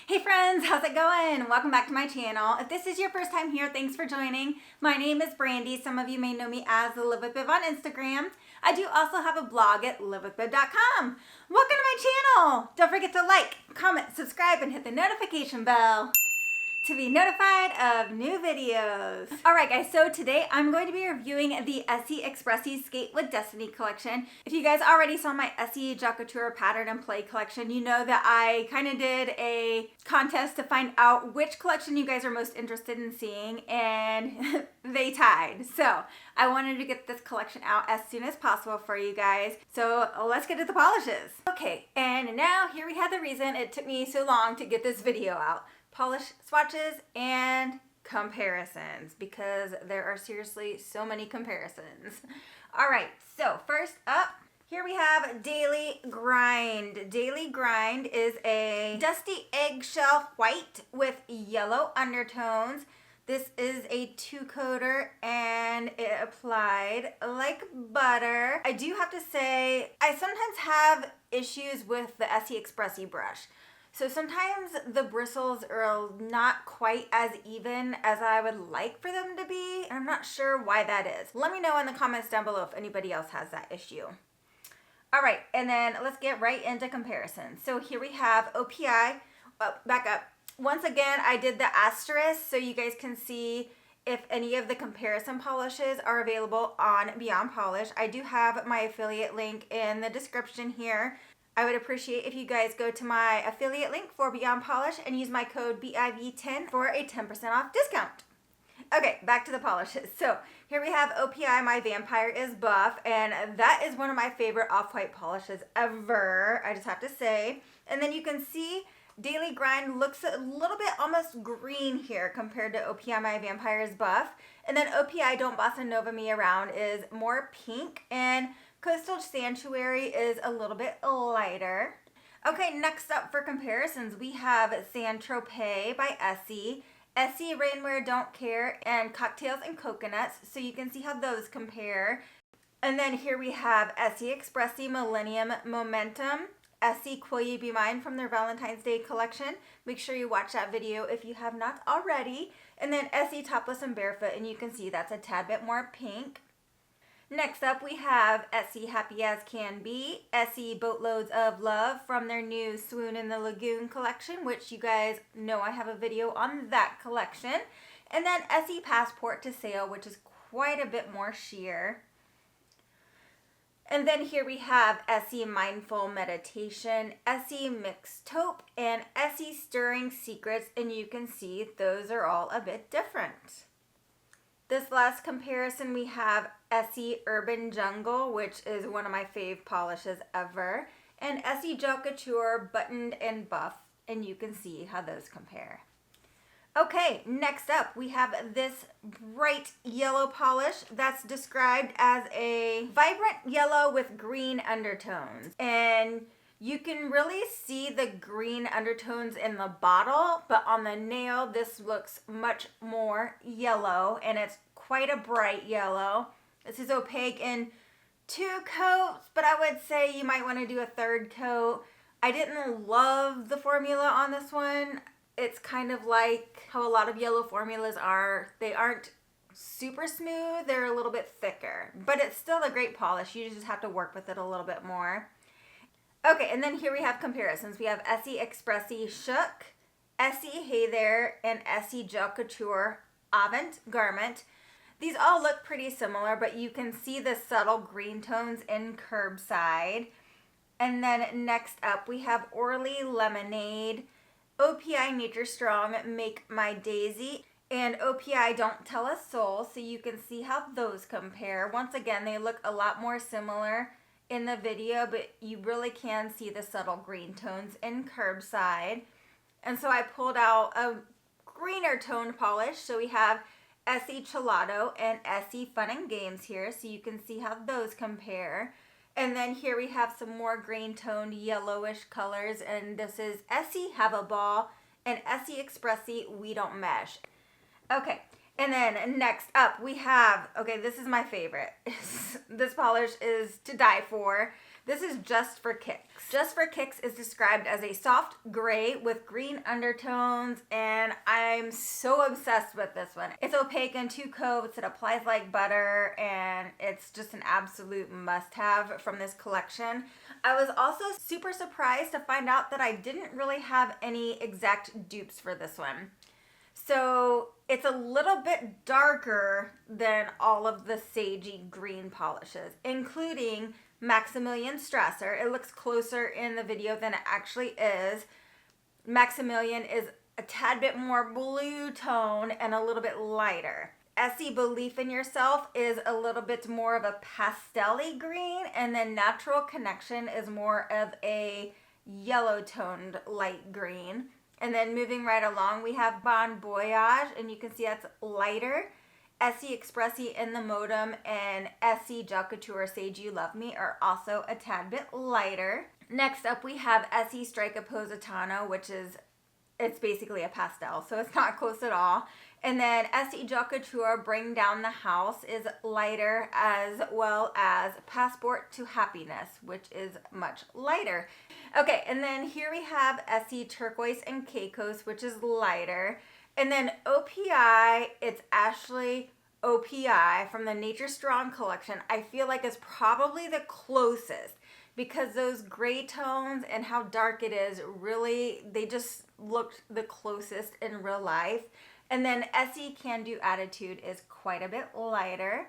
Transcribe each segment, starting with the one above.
Hey friends, how's it going? Welcome back to my channel. If this is your first time here, thanks for joining. My name is Brandy. Some of you may know me as the Live with Biv on Instagram. I do also have a blog at livewithbiv.com. Welcome to my channel. Don't forget to like, comment, subscribe, and hit the notification bell to be notified of new videos. Alright guys, so today I'm going to be reviewing the ESSIE EXPRESSIE Skate with Destiny collection. If you guys already saw my ESSIE Gel Couture Pattern and Play collection, you know that I kind of did a contest to find out which collection you guys are most interested in seeing, and they tied. So I wanted to get this collection out as soon as possible for you guys. So let's get to the polishes. Okay, and now here we have the reason it took me so long to get this video out. Polish swatches and comparisons, because there are seriously so many comparisons. All right, so first up, here we have Daily Grind. Daily Grind is a dusty eggshell white with yellow undertones. This is a 2-coater and it applied like butter. I do have to say, I sometimes have issues with the ESSIE EXPRESSIE brush. So sometimes the bristles are not quite as even as I would like for them to be. I'm not sure why that is. Let me know in the comments down below if anybody else has that issue. All right, and then let's get right into comparisons. So here we have OPI. Back up. Once again, I did the asterisk so you guys can see if any of the comparison polishes are available on Beyond Polish. I do have my affiliate link in the description here. I would appreciate if you guys go to my affiliate link for Beyond Polish and use my code BIV10 for a 10% off discount. Okay, back to the polishes. So here we have OPI, My Vampire is Buff, and that is one of my favorite off-white polishes ever, I just have to say. And then you can see Daily Grind looks a little bit almost green here compared to OPI, My Vampire is Buff. And then OPI, Don't Bossa Nova Me Around is more pink, and Coastal Sanctuary is a little bit lighter. Okay, next up for comparisons, we have Saint Tropez by ESSIE, ESSIE Rainwear Don't Care, and Cocktails and Coconuts, so you can see how those compare. And then here we have ESSIE EXPRESSIE Millennium Momentum, ESSIE Will You Be Mine from their Valentine's Day collection. Make sure you watch that video if you have not already. And then ESSIE Topless and Barefoot, and you can see that's a tad bit more pink. Next up, we have ESSIE Happy As Can Be, ESSIE Boatloads of Love from their new Swoon in the Lagoon collection, which you guys know I have a video on that collection. And then ESSIE Passport to Sail, which is quite a bit more sheer. And then here we have ESSIE Mindful Meditation, ESSIE Mixed Taupe, and ESSIE Stirring Secrets, and you can see those are all a bit different. This last comparison, we have ESSIE Urban Jungle, which is one of my fave polishes ever, and ESSIE Gel Couture Buttoned and Buff, and you can see how those compare. Okay, next up, we have this bright yellow polish that's described as a vibrant yellow with green undertones, and you can really see the green undertones in the bottle, but on the nail, this looks much more yellow, and it's quite a bright yellow. This is opaque in 2 coats, but I would say you might want to do a 3rd coat. I didn't love the formula on this one. It's kind of like how a lot of yellow formulas are. They aren't super smooth, they're a little bit thicker, but it's still a great polish. You just have to work with it a little bit more. Okay, and then here we have comparisons. We have ESSIE EXPRESSIE Shook, ESSIE Hey There, and ESSIE Gel Couture Avant Garment. These all look pretty similar, but you can see the subtle green tones in Curbside. And then next up, we have Orly Lemonade, OPI Nature Strong Make My Daisy, and OPI Don't Tell a Soul, so you can see how those compare. Once again, they look a lot more similar in the video, but you really can see the subtle green tones in Curbside. And so I pulled out a greener toned polish. So we have ESSIE Gelato and ESSIE Fun and Games here, so you can see how those compare. And then here we have some more green toned yellowish colors, and this is ESSIE Have a Ball and ESSIE EXPRESSIE We Don't Mesh. Okay, and then next up we have, okay, this is my favorite. This polish is to die for. This is Just for Kicks. Just for Kicks is described as a soft gray with green undertones, and I'm so obsessed with this one. It's opaque in 2 coats, it applies like butter, and it's just an absolute must-have from this collection. I was also super surprised to find out that I didn't really have any exact dupes for this one. So it's a little bit darker than all of the sagey green polishes, including Maximilian Strasser. It looks closer in the video than it actually is. Maximilian is a tad bit more blue tone and a little bit lighter. ESSIE Belief in Yourself is a little bit more of a pastel-y green, and then Natural Connection is more of a yellow toned light green. And then moving right along, we have Bon Voyage, and you can see that's lighter. ESSIE EXPRESSIE in the Modem and ESSIE Gel Couture Sage You Love Me are also a tad bit lighter. Next up, we have ESSIE Strike Positano, which is, it's basically a pastel, so it's not close at all. And then ESSIE Gel Couture Bring Down the House is lighter, as well as Passport to Happiness, which is much lighter. Okay, and then here we have ESSIE Turquoise and Caicos, which is lighter. And then OPI, it's Ashley OPI from the Nature Strong collection. I feel like it's probably the closest because those gray tones and how dark it is, really, they just looked the closest in real life. And then ESSIE Can Do Attitude is quite a bit lighter.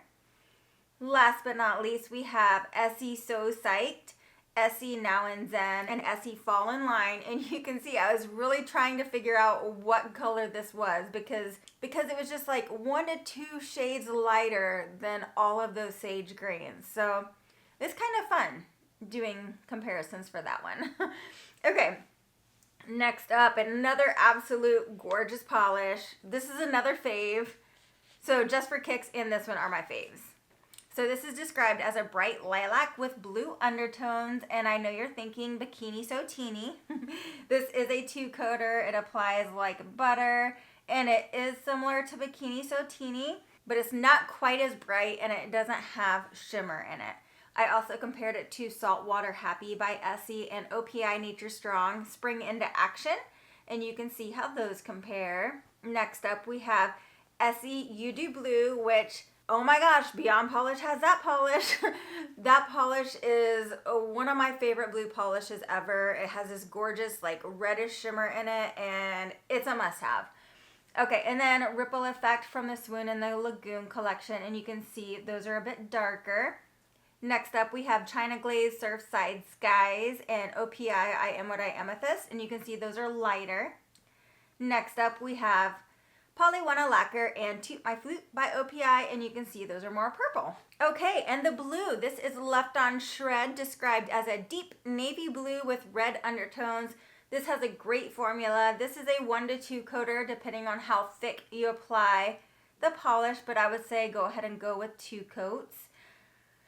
Last but not least, we have ESSIE So Psyched, ESSIE Now and Zen, and ESSIE Fall in Line. And you can see I was really trying to figure out what color this was because it was just like 1 to 2 shades lighter than all of those sage greens. So it's kind of fun doing comparisons for that one. Okay, next up, another absolute gorgeous polish. This is another fave. So Just for Kicks and this one are my faves. So this is described as a bright lilac with blue undertones, and I know you're thinking Bikini So Teeny. This is a 2-coater. It applies like butter, and it is similar to Bikini So Teeny, but it's not quite as bright, and it doesn't have shimmer in it. I also compared it to Saltwater Happy by ESSIE and OPI Nature Strong Spring Into Action, and you can see how those compare. Next up, we have ESSIE You Do Blue, which, oh my gosh, Beyond Polish has that polish. That polish is one of my favorite blue polishes ever. It has this gorgeous like reddish shimmer in it, and it's a must-have. Okay, and then Ripple Effect from the Swoon and the Lagoon collection, and you can see those are a bit darker. Next up, we have China Glaze Surfside Skies and OPI I Am What I Amethyst, and you can see those are lighter. Next up, we have Polywana Lacquer and Toot My Flute by OPI, and you can see those are more purple. Okay, and the blue, this is Left on Shred, described as a deep navy blue with red undertones. This has a great formula. This is a 1 to 2 coater depending on how thick you apply the polish, but I would say go ahead and go with 2 coats.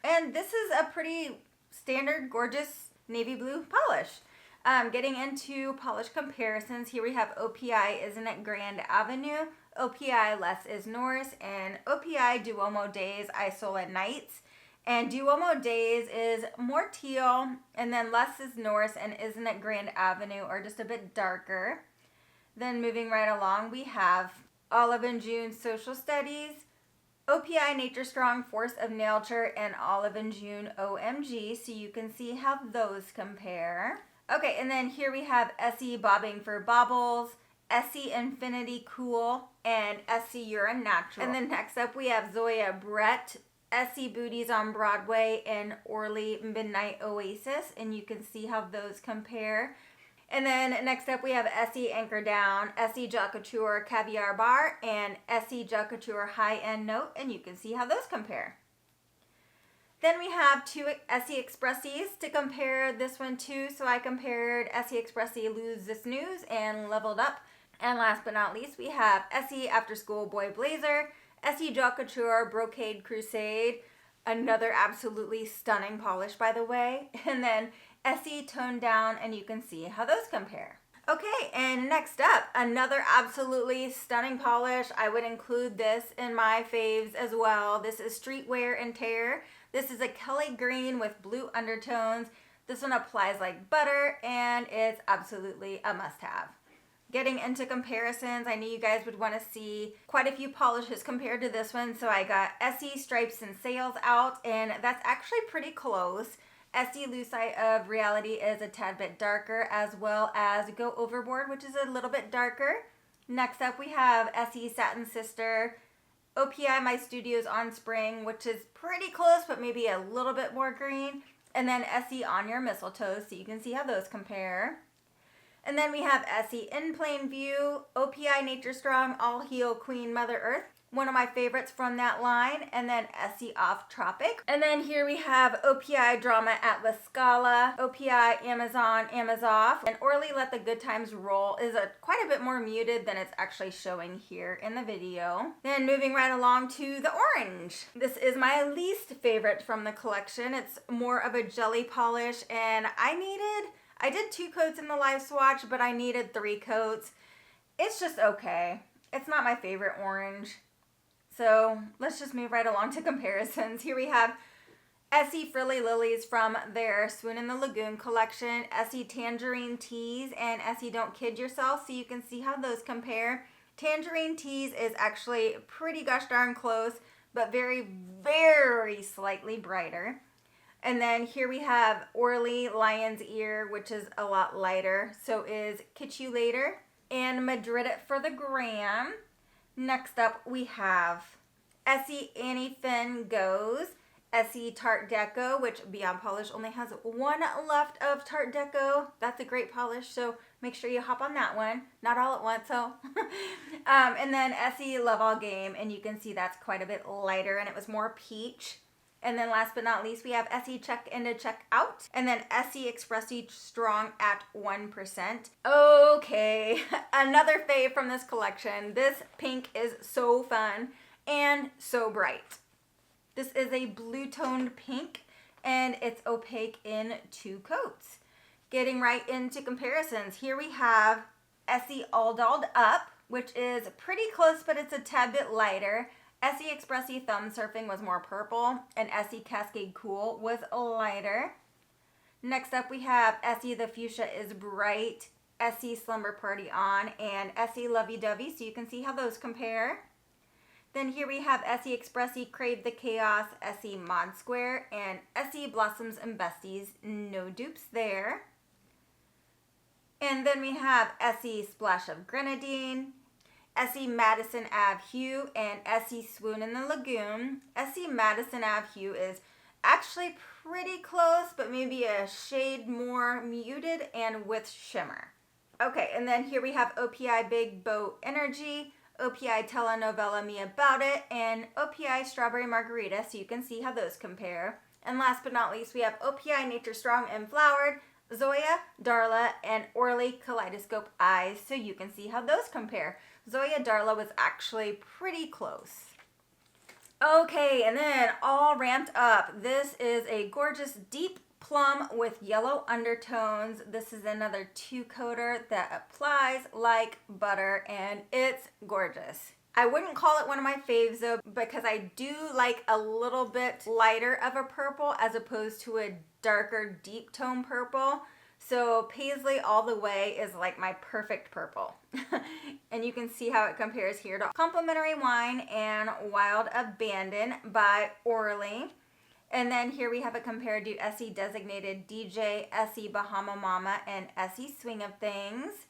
And this is a pretty standard, gorgeous navy blue polish. Getting into polish comparisons, here we have OPI Isn't It Grand Avenue, OPI Less Is Norse, and OPI Duomo Days Isola Nights. And Duomo Days is more teal, and then Less Is Norse and Isn't It Grand Avenue are just a bit darker. Then moving right along, we have Olive and June Social Studies, OPI Nature Strong Force of Nature, and Olive and June OMG, so you can see how those compare. Okay, and then here we have ESSIE Bobbing for Baubles, ESSIE Infinity Cool, and ESSIE You're a Natural. And then next up we have Zoya Brett, ESSIE Booties on Broadway, and Orly Midnight Oasis, and you can see how those compare. And then next up we have ESSIE Anchor Down, ESSIE Gel Couture Caviar Bar, and ESSIE Gel Couture High End Note, and you can see how those compare. Then we have 2 ESSIE EXPRESSIEs to compare this one to. So I compared ESSIE EXPRESSIE Lose This News and Leveled Up. And last but not least, we have ESSIE After School Boy Blazer, ESSIE Gel Couture Brocade Crusade, another absolutely stunning polish by the way, and then ESSIE Toned Down, and you can see how those compare. Okay, and next up, another absolutely stunning polish. I would include this in my faves as well. This is Streetwear and Tear. This is a Kelly green with blue undertones. This one applies like butter, and it's absolutely a must-have. Getting into comparisons, I knew you guys would want to see quite a few polishes compared to this one, so I got ESSIE Stripes and Sails out, and that's actually pretty close. ESSIE Lucite of Reality is a tad bit darker, as well as Go Overboard, which is a little bit darker. Next up, we have ESSIE Satin Sister, OPI My Studios On Spring, which is pretty close, but maybe a little bit more green. And then ESSIE On Your Mistletoe, so you can see how those compare. And then we have ESSIE In Plain View, OPI Nature Strong, All Heal Queen Mother Earth, one of my favorites from that line, and then ESSIE Off Tropic. And then here we have OPI Drama Atlas Scala, OPI Amazon Amazoff, and Orly Let the Good Times Roll is quite a bit more muted than it's actually showing here in the video. Then moving right along to the orange. This is my least favorite from the collection. It's more of a jelly polish, and I did 2 coats in the live swatch, but I needed 3 coats. It's just okay. It's not my favorite orange. So let's just move right along to comparisons. Here we have ESSIE Frilly Lilies from their Swoon in the Lagoon collection, ESSIE Tangerine Tease, and ESSIE Don't Kid Yourself, so you can see how those compare. Tangerine Tease is actually pretty gosh darn close, but very, very slightly brighter. And then here we have Orly Lion's Ear, which is a lot lighter. So is Kitsch You Later and Madrid It for the Gram. Next up, we have ESSIE Annie Finn Goes, ESSIE Tarte Deco, which Beyond Polish only has 1 left of Tarte Deco. That's a great polish, so make sure you hop on that one. Not all at once, so. And then ESSIE Love All Game, and you can see that's quite a bit lighter, and it was more peach. And then last but not least, we have ESSIE Check In to Check Out. And then ESSIE EXPRESSIE Strong at 1%. Okay, another fave from this collection. This pink is so fun and so bright. This is a blue-toned pink, and it's opaque in 2 coats. Getting right into comparisons, here we have ESSIE All Dolled Up, which is pretty close, but it's a tad bit lighter. ESSIE EXPRESSIE Thumb Surfing was more purple, and ESSIE Cascade Cool was lighter. Next up, we have ESSIE The Fuchsia is Bright, ESSIE Slumber Party On, and ESSIE Lovey Dovey, so you can see how those compare. Then here we have ESSIE EXPRESSIE Crave the Chaos, ESSIE Mod Square, and ESSIE Blossoms and Besties. No dupes there. And then we have ESSIE Splash of Grenadine, ESSIE Madison Ave Hue, and ESSIE Swoon in the Lagoon. ESSIE Madison Ave Hue is actually pretty close, but maybe a shade more muted and with shimmer. Okay, and then here we have OPI Big Boat Energy, OPI Telenovela Me About It, and OPI Strawberry Margarita, so you can see how those compare. And last but not least, we have OPI Nature Strong and Flowered, Zoya, Darla, and Orly Kaleidoscope Eyes, so you can see how those compare. Zoya Darla was actually pretty close. Okay, and then all ramped up. This is a gorgeous deep plum with yellow undertones. This is another 2-coater that applies like butter, and it's gorgeous. I wouldn't call it one of my faves though, because I do like a little bit lighter of a purple as opposed to a darker deep tone purple. So Paisley All the Way is like my perfect purple. And you can see how it compares here to Complimentary Wine and Wild Abandon by Orly. And then here we have it compared to ESSIE Designated DJ, ESSIE Bahama Mama, and ESSIE Swing of Things,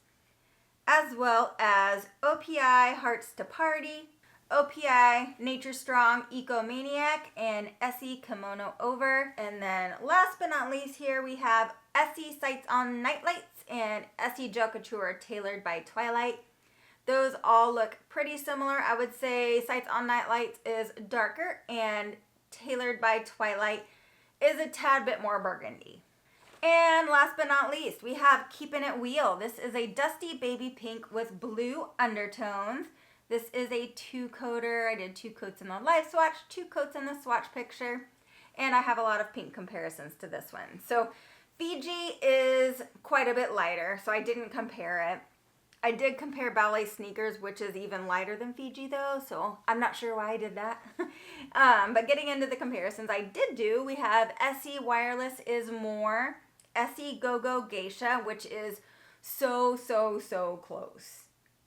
as well as OPI Hearts to Party, OPI Nature Strong Ecomaniac, and ESSIE Kimono Over. And then last but not least, here we have ESSIE Sights on Nightlights and ESSIE Gel Couture Tailored by Twilight. Those all look pretty similar. I would say Sights on Nightlights is darker, and Tailored by Twilight is a tad bit more burgundy. And last but not least, we have Keepin' It Wheel. This is a dusty baby pink with blue undertones. This is a 2-coater. I did 2 coats in the live swatch, 2 coats in the swatch picture, and I have a lot of pink comparisons to this one. So Fiji is quite a bit lighter, so I didn't compare it. I did compare ballet sneakers, which is even lighter than Fiji though, so I'm not sure why I did that. But getting into the comparisons I did do, we have ESSIE Wireless is More, ESSIE Go-Go Geisha, which is so close.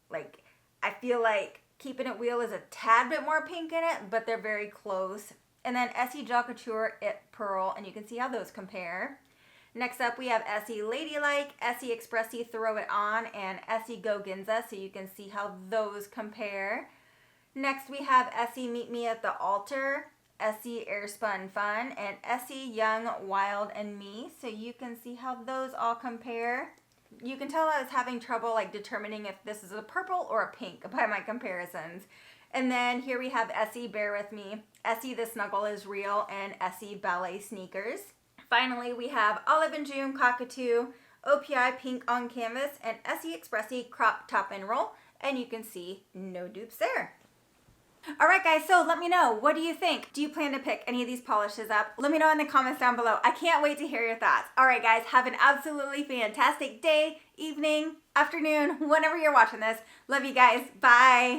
Like, I feel like Keeping It Wheel is a tad bit more pink in it, but they're very close. And then ESSIE Gel Couture It Pearl, and you can see how those compare. Next up, we have ESSIE Ladylike, ESSIE EXPRESSIE Throw It On, and ESSIE Go Ginza, so you can see how those compare. Next, we have ESSIE Meet Me at the Altar, ESSIE Airspun Fun, and ESSIE Young, Wild, and Me, so you can see how those all compare. You can tell I was having trouble like determining if this is a purple or a pink by my comparisons. And then here we have ESSIE Bear With Me, ESSIE The Snuggle Is Real, and ESSIE Ballet Sneakers. Finally, we have Olive and June Cockatoo, OPI Pink on Canvas, and ESSIE EXPRESSIE Crop Top and Roll, and you can see no dupes there. Alright guys, so let me know, what do you think? Do you plan to pick any of these polishes up? Let me know in the comments down below. I can't wait to hear your thoughts. Alright guys, have an absolutely fantastic day, evening, afternoon, whenever you're watching this. Love you guys. Bye.